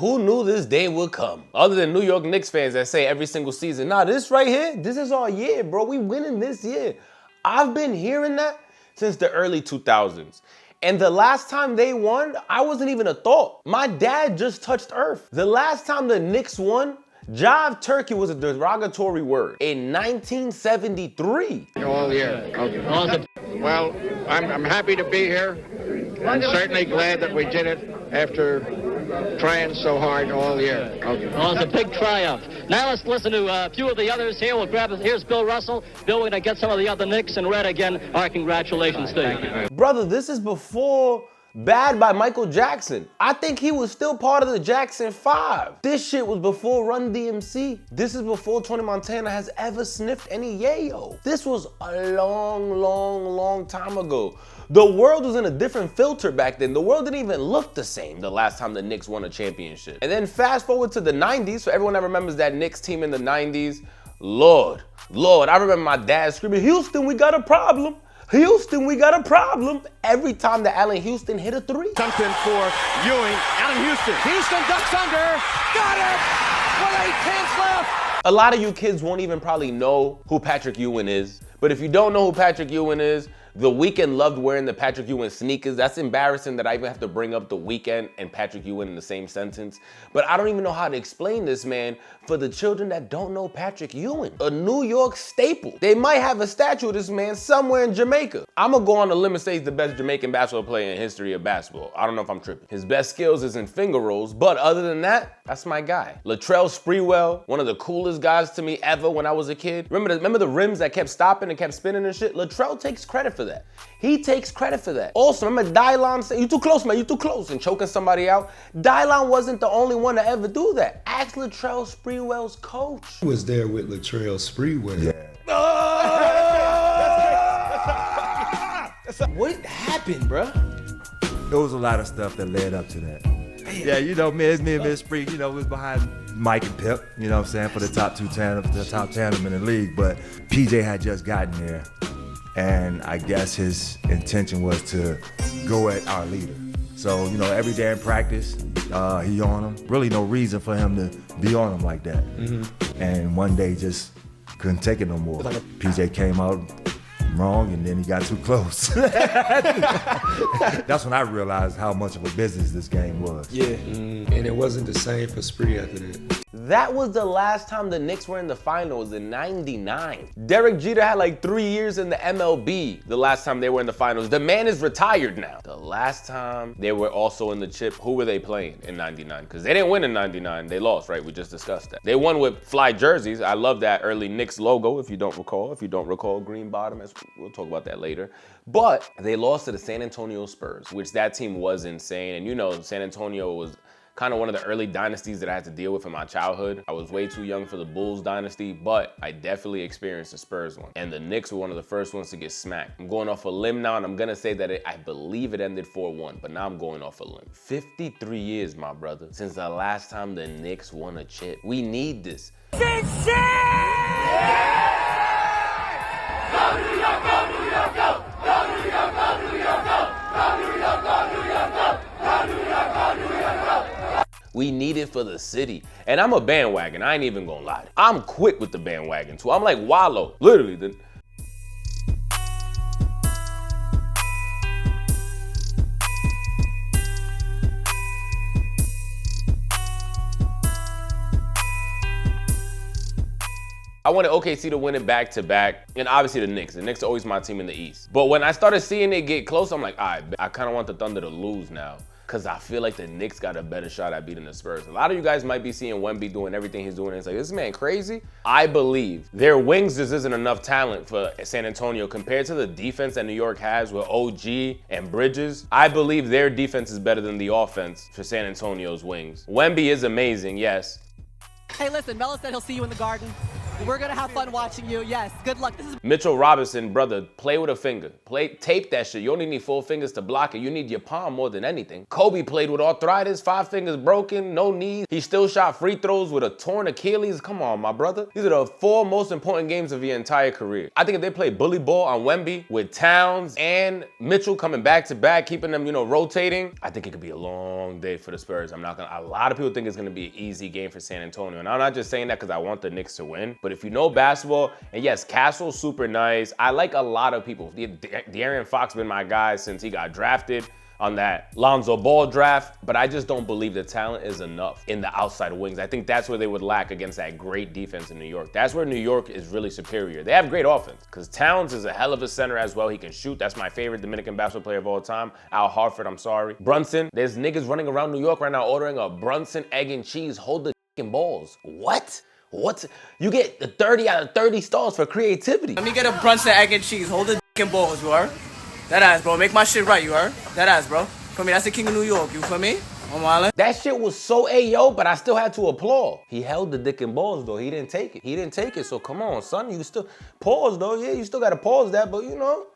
Who knew this day would come? Other than New York Knicks fans that say every single season, nah, this right here, this is our year, bro. We winning this year. I've been hearing that since the early 2000s. And the last time they won, I wasn't even a thought. My dad just touched earth. The last time the Knicks won, Jive Turkey was a derogatory word in 1973. All year. Okay. Awesome. Well, I'm happy to be here. I'm certainly glad that we did it after trying so hard all year. Okay. Well, it's a big triumph. Now let's listen to a few of the others here. Here's Bill Russell. Bill, we're going to get some of the other Knicks, and Red again. Our congratulations to you. Brother, this is before Bad by Michael Jackson. I think he was still part of the Jackson 5. This shit was before Run DMC. This is before Tony Montana has ever sniffed any yayo. This was a long time ago. The world was in a different filter back then. The world didn't even look the same the last time the Knicks won a championship. And then fast forward to the 90s, so everyone that remembers that Knicks team in the 90s, Lord, I remember my dad screaming, Houston, we got a problem. Houston, we got a problem. Every time that Allen Houston hit a three. Something for Ewing. Allen Houston. Houston ducks under. Got it! With 8 left. A lot of you kids won't even probably know who Patrick Ewing is. But if you don't know who Patrick Ewing is, The Weeknd loved wearing the Patrick Ewing sneakers. That's embarrassing that I even have to bring up The Weeknd and Patrick Ewing in the same sentence. But I don't even know how to explain this, man, for the children that don't know Patrick Ewing. A New York staple. They might have a statue of this man somewhere in Jamaica. I'm gonna go on a limb and say he's the best Jamaican basketball player in history of basketball. I don't know if I'm tripping. His best skills is in finger rolls, but other than that, that's my guy. Latrell Sprewell, one of the coolest guys to me ever when I was a kid. Remember the rims that kept stopping and kept spinning and shit? Latrell takes credit for that. He takes credit for that. Also, remember Dylon saying, you too close, man, you too close, and choking somebody out? Dylon wasn't the only one to ever do that. Ask Latrell Sprewell's coach. I was there with Latrell Sprewell. Yeah. What happened, bro? There was a lot of stuff that led up to that. Yeah, you know, me and Miss Spree, you know, was behind Mike and Pip, you know what I'm saying, for the top tandem in the league. But PJ had just gotten there, and I guess his intention was to go at our leader. So, you know, every day in practice, he on him. Really no reason for him to be on him like that. Mm-hmm. And one day just couldn't take it no more. PJ came out wrong, and then he got too close. That's when I realized how much of a business this game was. Yeah, and it wasn't the same for Spree after that. That was the last time the Knicks were in the finals in '99. Derek Jeter had like 3 years in the MLB the last time they were in the finals. The man is retired now. The last time they were also in the chip, who were they playing in '99? Because they didn't win in '99, they lost, right? We just discussed that. They won with fly jerseys. I love that early Knicks logo, if you don't recall. If you don't recall, green bottom, we'll talk about that later. But they lost to the San Antonio Spurs, which that team was insane. And you know, San Antonio was kind of one of the early dynasties that I had to deal with in my childhood. I was way too young for the Bulls dynasty, but I definitely experienced the Spurs one. And the Knicks were one of the first ones to get smacked. I'm going off a limb now, and I'm gonna say that I believe it ended 4-1, but now I'm going off a limb. 53 years, my brother, since the last time the Knicks won a chip. We need this. Big shit! Yeah! Go New York, go New York, go! Go New York, go New York, go! Go New York, go New York, go! Go New York, go New York, go! We need it for the city. And I'm a bandwagon, I ain't even gonna lie. I'm quick with the bandwagon too. I'm like Wallow, literally. I wanted OKC to win it back-to-back, and obviously the Knicks. The Knicks are always my team in the East. But when I started seeing it get close, I'm like, all right, I kind of want the Thunder to lose now, because I feel like the Knicks got a better shot at beating the Spurs. A lot of you guys might be seeing Wemby doing everything he's doing, and it's like, this man crazy? I believe their wings just isn't enough talent for San Antonio compared to the defense that New York has with OG and Bridges. I believe their defense is better than the offense for San Antonio's wings. Wemby is amazing, yes. Hey, listen, Melo said he'll see you in the Garden. We're going to have fun watching you. Yes, good luck. This is Mitchell Robinson, brother, play with a finger. Tape that shit. You only need 4 fingers to block it. You need your palm more than anything. Kobe played with arthritis, 5 fingers broken, no knees. He still shot free throws with a torn Achilles. Come on, my brother. These are the 4 most important games of your entire career. I think if they play bully ball on Wemby with Towns and Mitchell coming back to back, keeping them, rotating, I think it could be a long day for the Spurs. A lot of people think it's gonna be an easy game for San Antonio. And I'm not just saying that because I want the Knicks to win, but if you know basketball, and yes, Castle's super nice. I like a lot of people. De'Aaron Fox been my guy since he got drafted on that Lonzo Ball draft, but I just don't believe the talent is enough in the outside wings. I think that's where they would lack against that great defense in New York. That's where New York is really superior. They have great offense because Towns is a hell of a center as well. He can shoot. That's my favorite Dominican basketball player of all time. Al Horford, I'm sorry. Brunson, there's niggas running around New York right now ordering a Brunson egg and cheese. Hold the f***ing balls. What? You get 30 out of 30 stalls for creativity. Let me get a Brunson egg and cheese. Hold the f***ing balls, you heard? That ass, bro. Make my shit right, you heard? That ass, bro. Feel me? That's the king of New York, you feel me? I'm wildin'. That shit was so ayo, but I still had to applaud. He held the dick and balls, though. He didn't take it. So come on, son. You still pause, though. Yeah, you still gotta pause that, but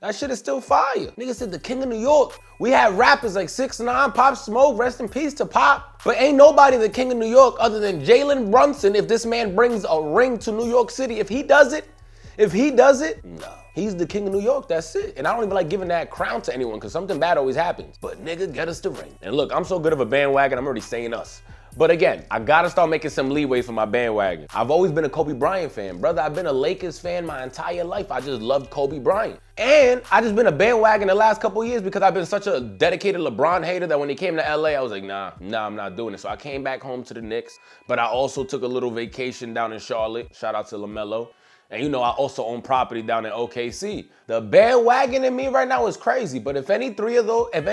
that shit is still fire. Nigga said the king of New York. We had rappers like 6ix9ine, Pop Smoke, rest in peace to Pop. But ain't nobody the king of New York other than Jalen Brunson. If this man brings a ring to New York City, if he does it, no. He's the king of New York, that's it. And I don't even like giving that crown to anyone because something bad always happens. But nigga, get us the ring. And look, I'm so good of a bandwagon, I'm already saying us. But again, I gotta start making some leeway for my bandwagon. I've always been a Kobe Bryant fan. Brother, I've been a Lakers fan my entire life. I just loved Kobe Bryant. And I just been a bandwagon the last couple years because I've been such a dedicated LeBron hater that when he came to LA, I was like, nah, I'm not doing it. So I came back home to the Knicks, but I also took a little vacation down in Charlotte. Shout out to LaMelo. And I also own property down in OKC. The bandwagon in me right now is crazy, but if any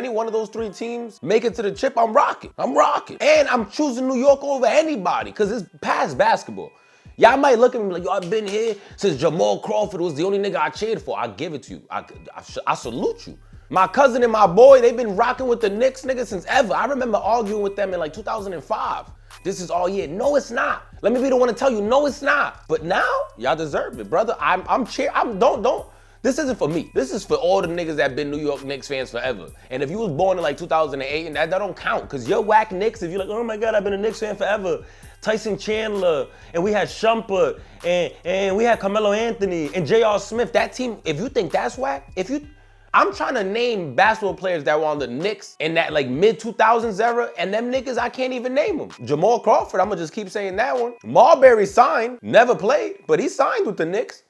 one of those 3 teams make it to the chip, I'm rocking. And I'm choosing New York over anybody, because it's past basketball. Y'all might look at me like, yo, I've been here since Jamal Crawford was the only nigga I cheered for. I give it to you. I salute you. My cousin and my boy, they've been rocking with the Knicks, nigga, since ever. I remember arguing with them in like 2005. This is all year. No, it's not. Let me be the one to tell you, no, it's not. But now, y'all deserve it, brother. Don't. This isn't for me. This is for all the niggas that been New York Knicks fans forever. And if you was born in like 2008, and that don't count, because you're whack Knicks. If you're like, oh my God, I've been a Knicks fan forever. Tyson Chandler, and we had Shumpert, and we had Carmelo Anthony, and J.R. Smith. That team, if you think that's whack, I'm trying to name basketball players that were on the Knicks in that like mid-2000s era, and them niggas, I can't even name them. Jamal Crawford, I'm gonna just keep saying that one. Marbury signed, never played, but he signed with the Knicks.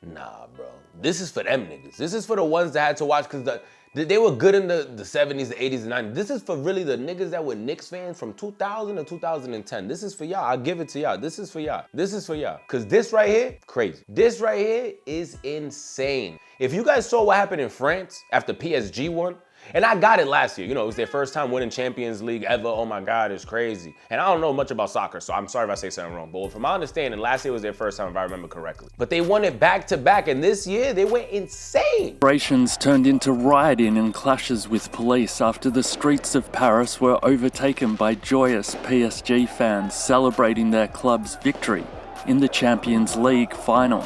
Nah, bro. This is for them niggas. This is for the ones that had to watch, because they were good in the 70s, the 80s, and 90s. This is for really the niggas that were Knicks fans from 2000 to 2010. This is for y'all. I'll give it to y'all. This is for y'all. Because this right here, crazy. This right here is insane. If you guys saw what happened in France after PSG won, and I got it last year. It was their first time winning Champions League ever. Oh my God, it's crazy. And I don't know much about soccer, so I'm sorry if I say something wrong. But from my understanding, last year was their first time, if I remember correctly. But they won it back to back, and this year they went insane. Celebrations turned into rioting and clashes with police after the streets of Paris were overtaken by joyous PSG fans celebrating their club's victory in the Champions League final.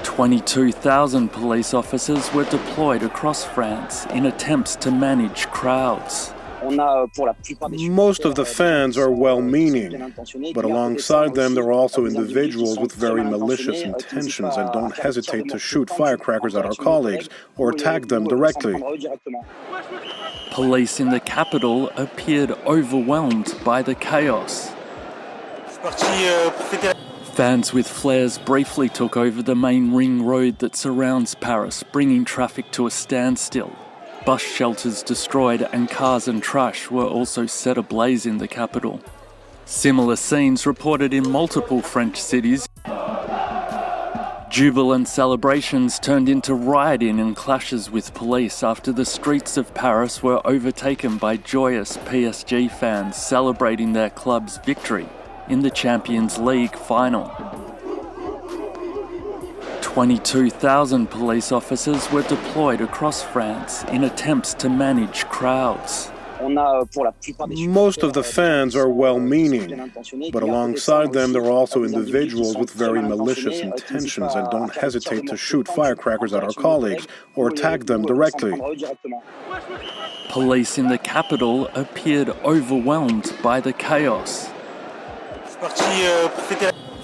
22,000 police officers were deployed across France in attempts to manage crowds. Most of the fans are well-meaning, but alongside them there are also individuals with very malicious intentions and don't hesitate to shoot firecrackers at our colleagues or attack them directly. Police in the capital appeared overwhelmed by the chaos. Fans with flares briefly took over the main ring road that surrounds Paris, bringing traffic to a standstill. Bus shelters destroyed and cars and trash were also set ablaze in the capital. Similar scenes reported in multiple French cities. Jubilant celebrations turned into rioting and clashes with police after the streets of Paris were overtaken by joyous PSG fans celebrating their club's victory in the Champions League final. 22,000 police officers were deployed across France in attempts to manage crowds. Most of the fans are well-meaning, but alongside them there are also individuals with very malicious intentions and don't hesitate to shoot firecrackers at our colleagues or attack them directly. Police in the capital appeared overwhelmed by the chaos.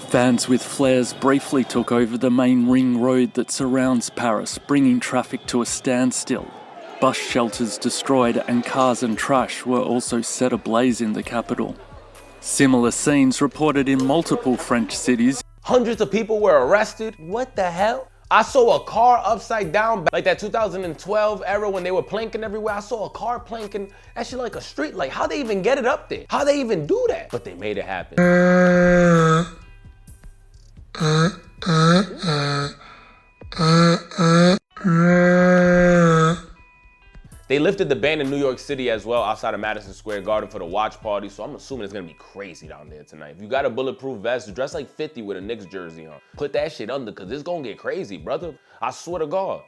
Fans with flares briefly took over the main ring road that surrounds Paris, bringing traffic to a standstill. Bus shelters destroyed and cars and trash were also set ablaze in the capital. Similar scenes reported in multiple French cities. Hundreds of people were arrested. What the hell? I saw a car upside down, like that 2012 era when they were planking everywhere. I saw a car planking, that shit like a street. Like, how they even get it up there? How they even do that? But they made it happen. They lifted the ban in New York City as well, outside of Madison Square Garden for the watch party, so I'm assuming it's gonna be crazy down there tonight. If you got a bulletproof vest, dress like 50 with a Knicks jersey on. Put that shit under, cause it's gonna get crazy, brother. I swear to God.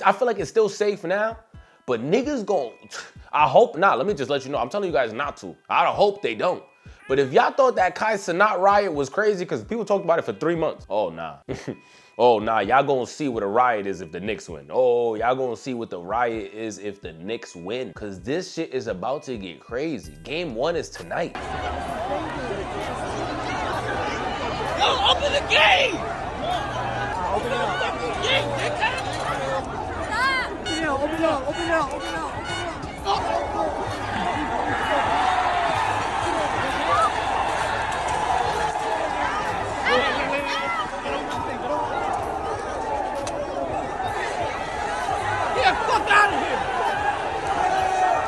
I feel like it's still safe now, but niggas I hope not. Let me just let you know. I'm telling you guys not to. I hope they don't. But if y'all thought that Kai Cenat riot was crazy, because people talked about it for 3 months. Oh, nah. Oh, nah. Y'all gonna see what a riot is if the Knicks win. Oh, y'all gonna see what the riot is if the Knicks win. Because this shit is about to get crazy. Game 1 is tonight. Yo, open the game! Open the fucking game, nigga! Open it up, open it up, open it up, open it up. Get the fuck out of here!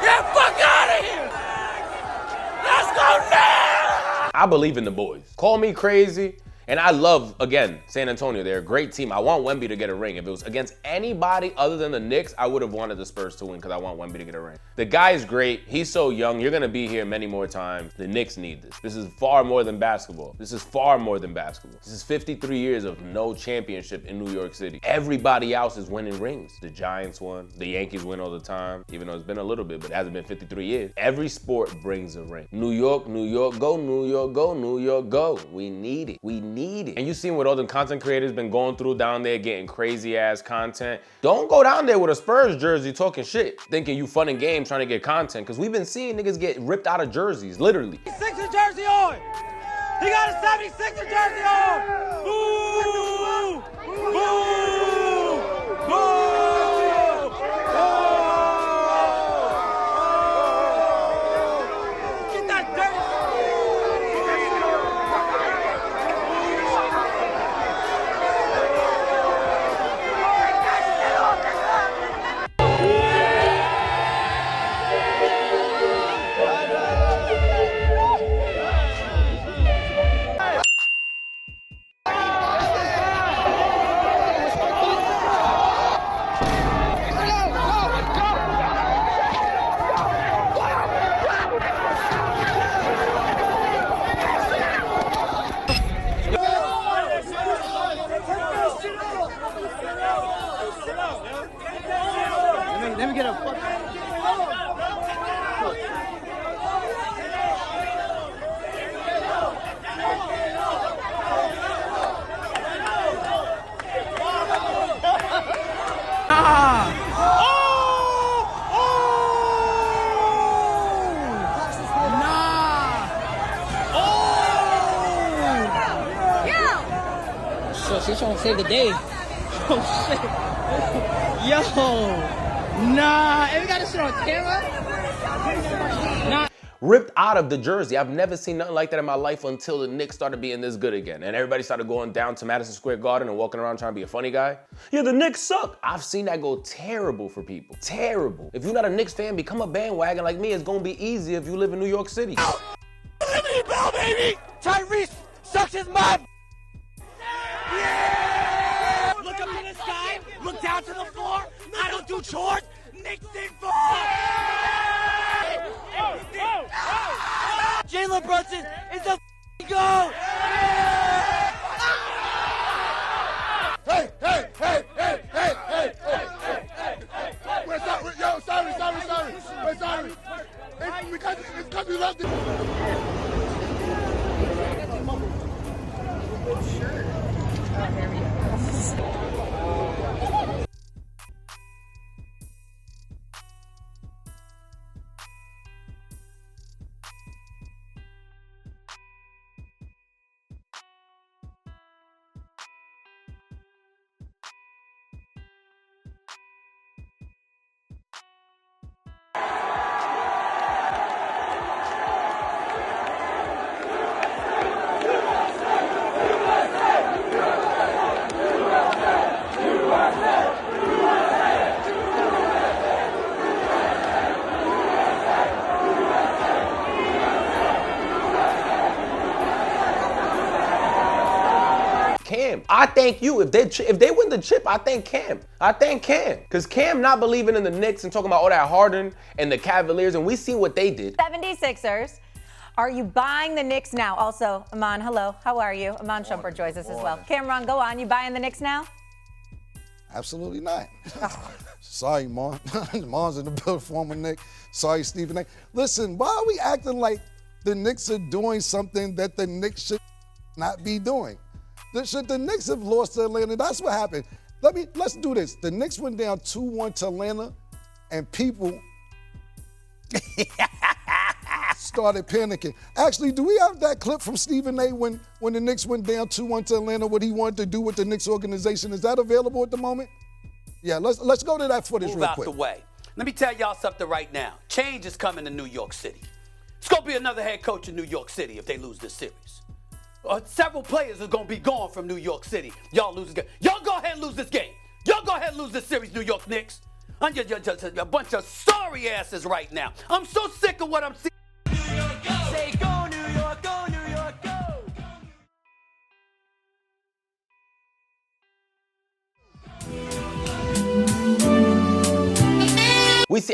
Get the fuck out of here! Let's go now! I believe in the boys. Call me crazy. And I love, again, San Antonio. They're a great team. I want Wemby to get a ring. If it was against anybody other than the Knicks, I would have wanted the Spurs to win because I want Wemby to get a ring. The guy is great. He's so young. You're going to be here many more times. The Knicks need this. This is far more than basketball. This is far more than basketball. This is 53 years of no championship in New York City. Everybody else is winning rings. The Giants won. The Yankees win all the time, even though it's been a little bit, but it hasn't been 53 years. Every sport brings a ring. New York, go, New York, go, New York, go. We need it. We need it. And you seen what all the content creators been going through down there, getting crazy ass content. Don't go down there with a Spurs jersey talking shit, thinking you fun and game trying to get content, because we've been seeing niggas get ripped out of jerseys, literally. 76er jersey on! He got a 76er jersey on! Boo! Boo! Boo! Let me get a fuck. She's trying to save the day. Oh shit. Yo. Nah. And we got this shit on camera? Nah. ripped out of the jersey. I've never seen nothing like that in my life until the Knicks started being this good again. And everybody started going down to Madison Square Garden and walking around trying to be a funny guy. Yeah, the Knicks suck. I've seen that go terrible for people. Terrible. If you're not a Knicks fan, become a bandwagon like me. It's gonna be easy if you live in New York City. Liberty Bell, baby! Tyrese sucks his mom! Yeah! Look up to the sky, look down to the floor. I don't do chores. Knicks in four! Jalen Brunson is the go! Hey! Where's that? Yo, sorry. Where's sorry? It's because we love this. Cam, I thank you. If they win the chip, I thank Cam. Because Cam not believing in the Knicks and talking about all that Harden and the Cavaliers, and we see what they did. 76ers. Are you buying the Knicks now? Also, Aman, hello. How are you? Aman Shumpert joins us as well. Cameron, go on. You buying the Knicks now? Absolutely not. Sorry, Mon. Mon's in the building, former Knick. Sorry, Stephen A. Listen, why are we acting like the Knicks are doing something that the Knicks should not be doing? Should the Knicks have lost to Atlanta? That's what happened. Let's do this. The Knicks went down 2-1 to Atlanta, and people started panicking. Actually, do we have that clip from Stephen A. when the Knicks went down 2-1 to Atlanta, what he wanted to do with the Knicks organization? Is that available at the moment? Yeah, let's go to that footage real quick. Move out the way. Let me tell y'all something right now. Change is coming to New York City. It's going to be another head coach in New York City if they lose this series. Several players are going to be gone from New York City. Y'all lose this game. Y'all go ahead and lose this game. Y'all go ahead and lose this series, New York Knicks. I'm just a bunch of sorry asses right now. I'm so sick of what I'm seeing. New York, go. Say go, New York, go, New York, go.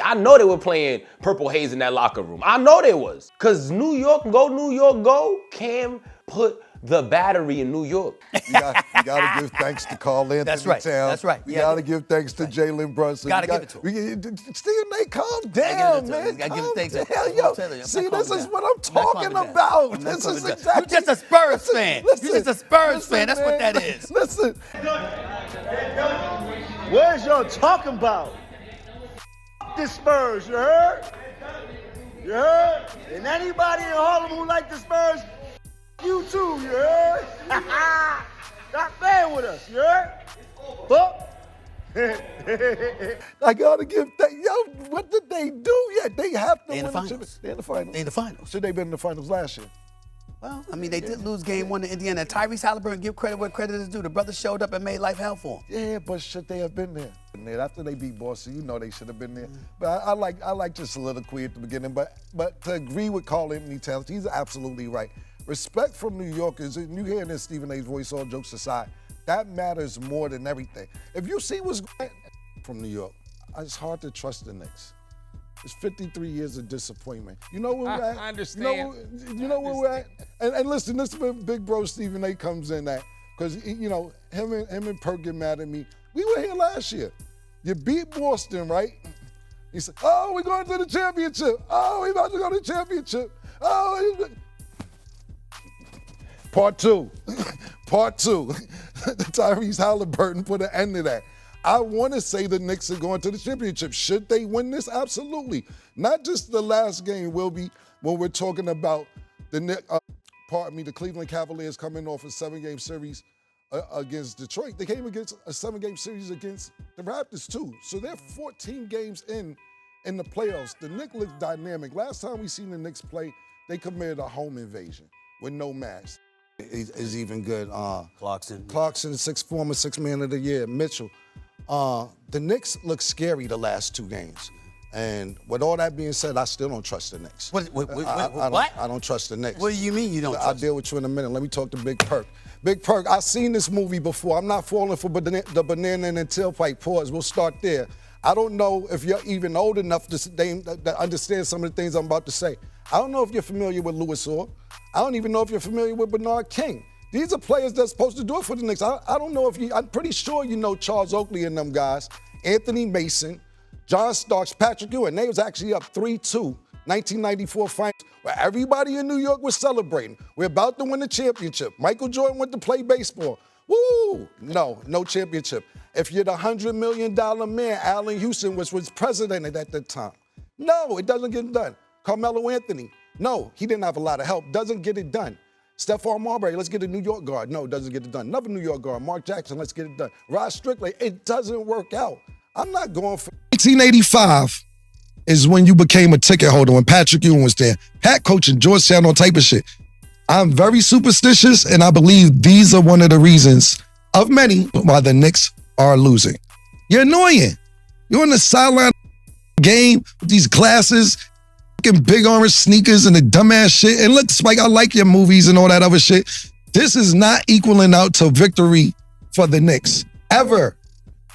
I know they were playing Purple Haze in that locker room. I know they was. Because New York, go. Cam put the battery in New York. You gotta give thanks to Carl Anthony That's right. Towns. That's right. We gotta give thanks to Jalen Brunson. Gotta give it to him. Stephen A., calm down, man. Gotta give it thanks to Yo, see, this is what I'm talking about. This is exactly. You're just a Spurs fan. You're just a Spurs fan. That's what that is. Listen. What is y'all talking about? The Spurs, you heard? You heard? And anybody in Harlem who like the Spurs, you too, you heard? Stop playing with us, you heard? I gotta give what did they do yet? They have to win the finals. They're in the finals. They're in the finals. Should they been in the finals last year? Well, I mean, they did lose game 1 to Indiana. Tyrese Halliburton, give credit where credit is due. The brother showed up and made life hell for him. Yeah, but should they have been there? After they beat Boston, you know they should have been there. But I like your soliloquy at the beginning. But to agree with Carl Anthony Towns, he's absolutely right. Respect from New Yorkers, and you hearing this Stephen A.'s voice, all jokes aside, that matters more than everything. If you see what's going on from New York, it's hard to trust the Knicks. It's 53 years of disappointment. You know where we're at? I understand. You know where we're at? And listen, this is where big bro Stephen A. comes in at. Because, you know, him and Perk get mad at me. We were here last year. You beat Boston, right? He said, oh, we're going to the championship. Oh, we're about to go to the championship. Oh, Part two. Tyrese Halliburton put an end to that. I want to say the Knicks are going to the championship. Should they win this? Absolutely. Not just the last game will be when we're talking about the Cleveland Cavaliers coming off a 7-game series against Detroit. They came against a 7-game series against the Raptors too. So they're 14 games in in the playoffs, the Knicks look dynamic. Last time we seen the Knicks play, they committed a home invasion with no mask. Is even good. Clarkson, former six man of the year. Mitchell. The Knicks look scary the last 2 games. And with all that being said, I still don't trust the Knicks. What? I don't trust the Knicks. What do you mean you don't trust I'll deal with you in a minute. Let me talk to Big Perk. Big Perk, I've seen this movie before. I'm not falling for the banana and tailpipe. Pause. We'll start there. I don't know if you're even old enough to understand some of the things I'm about to say. I don't know if you're familiar with Louis Orr. I don't even know if you're familiar with Bernard King. These are players that's supposed to do it for the Knicks. I don't know if you, I'm pretty sure you know Charles Oakley and them guys, Anthony Mason, John Starks, Patrick Ewing. They was actually up 3-2, 1994 finals, where everybody in New York was celebrating. We're about to win the championship. Michael Jordan went to play baseball. Woo! No championship. If you're the $100 million man, Allen Houston was president at that time. No, it doesn't get done. Carmelo Anthony, no, he didn't have a lot of help. Doesn't get it done. Stephon Marbury, let's get a New York guard. No, doesn't get it done. Another New York guard, Mark Jackson, let's get it done. Rod Strickland, it doesn't work out. I'm not going for 1985 is when you became a ticket holder, when Patrick Ewing was there. Pat coaching, Georgetown, all type of shit. I'm very superstitious, and I believe these are one of the reasons of many why the Knicks are losing. You're annoying. You're on the sideline game with these glasses, big orange sneakers and the dumbass shit. And look, Spike, I like your movies and all that other shit. This is not equaling out to victory for the Knicks, ever.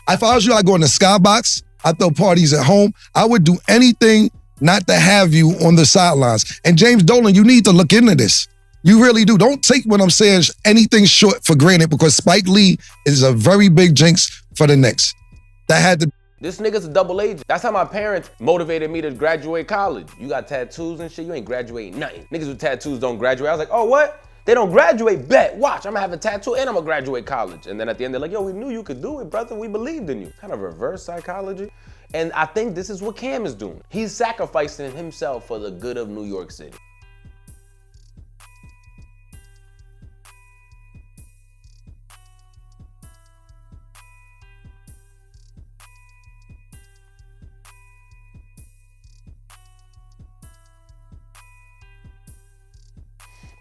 If I was you, I'd go in the skybox. I'd throw parties at home. I would do anything not to have you on the sidelines. And James Dolan, you need to look into this. You really do. Don't take what I'm saying anything short for granted, because Spike Lee is a very big jinx for the Knicks. That had to. This nigga's a double agent. That's how my parents motivated me to graduate college. You got tattoos and shit, you ain't graduating nothing. Niggas with tattoos don't graduate. I was like, oh, what? They don't graduate? Bet. Watch, I'm gonna have a tattoo and I'm gonna graduate college. And then at the end, they're like, yo, we knew you could do it, brother. We believed in you. Kind of reverse psychology. And I think this is what Cam is doing. He's sacrificing himself for the good of New York City.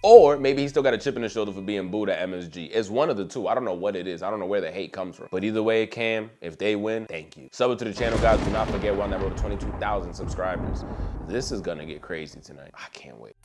Or maybe he still got a chip in his shoulder for being booed at MSG. It's one of the two. I don't know what it is. I don't know where the hate comes from. But either way, Cam, if they win, thank you. Sub to the channel, guys. Do not forget, we're on that road to 22,000 subscribers. This is gonna get crazy tonight. I can't wait.